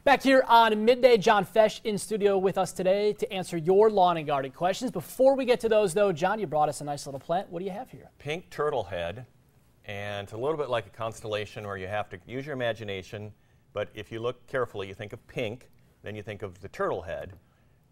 Back here on Midday, John Fech in studio with us today to answer your lawn and garden questions. Before we get to those, though, John, you brought us a nice little plant. What do you have here? Pink turtle head, and it's a little bit like a constellation where you have to use your imagination, but if you look carefully, you think of pink, then you think of the turtle head.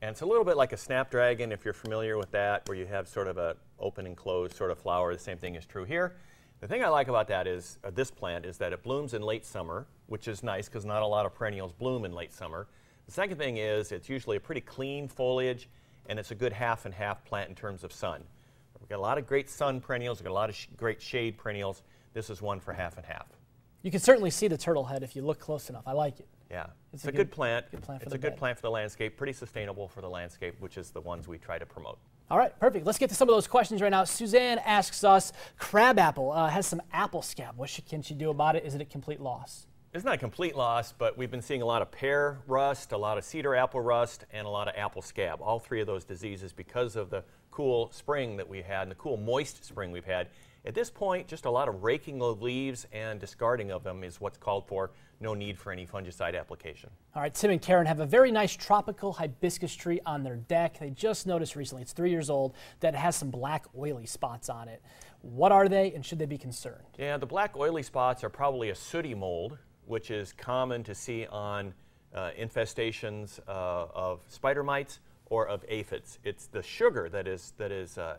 And it's a little bit like a snapdragon, if you're familiar with that, where you have sort of a open and closed sort of flower. The same thing is true here. The thing I like about that is, this plant, is that it blooms in late summer, which is nice because not a lot of perennials bloom in late summer. The second thing is it's usually a pretty clean foliage, and it's a good half and half plant in terms of sun. We've got a lot of great sun perennials, we've got a lot of great shade perennials. This is one for half and half. You can certainly see the turtle head if you look close enough. I like it. Yeah, it's a good plant. It's a good plant for the landscape, pretty sustainable for the landscape, which is the ones we try to promote. All right, perfect. Let's get to some of those questions right now. Suzanne asks us, crabapple has some apple scab. What can she do about it? Is it a complete loss? It's not a complete loss, but we've been seeing a lot of pear rust, a lot of cedar apple rust, and a lot of apple scab. All three of those diseases because of the cool spring that we had and the cool moist spring we've had. At this point, just a lot of raking of leaves and discarding of them is what's called for. No need for any fungicide application. All right, Tim and Karen have a very nice tropical hibiscus tree on their deck. They just noticed recently, it's 3 years old, that it has some black oily spots on it. What are they, and should they be concerned? Yeah, the black oily spots are probably a sooty mold, which is common to see on infestations of spider mites or of aphids. It's the sugar that is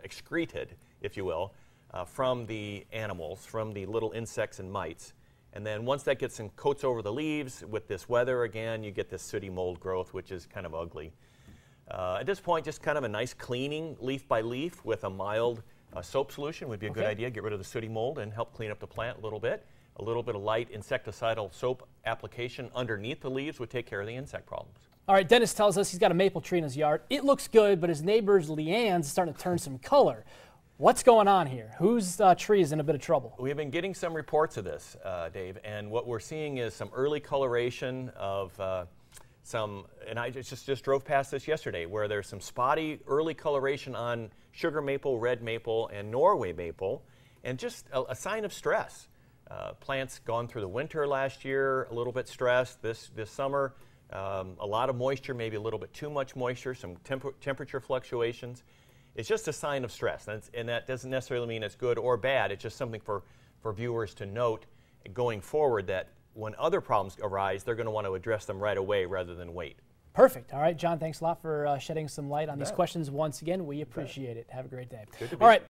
excreted, if you will, from the animals, from the little insects and mites. And then once that gets and coats over the leaves, with this weather again, you get this sooty mold growth, which is kind of ugly. At this point, just kind of a nice cleaning leaf by leaf with a mild soap solution would be a good idea. Get rid of the sooty mold and help clean up the plant a little bit. A little bit of light insecticidal soap application underneath the leaves would take care of the insect problems. All right, Dennis tells us he's got a maple tree in his yard. It looks good, but his neighbor's lianes is starting to turn some color. What's going on here? Whose tree is in a bit of trouble? We've been getting some reports of this, Dave, and what we're seeing is some early coloration of and I just drove past this yesterday, where there's some spotty early coloration on sugar maple, red maple, and Norway maple, and just a sign of stress. Plants gone through the winter last year, a little bit stressed. This summer, a lot of moisture, maybe a little bit too much moisture, some temperature fluctuations. It's just a sign of stress, and that doesn't necessarily mean it's good or bad. It's just something for viewers to note going forward, that when other problems arise, they're going to want to address them right away rather than wait. Perfect. All right, John, thanks a lot for shedding some light on these questions once again. We appreciate it. Have a great day. Good to be. All right.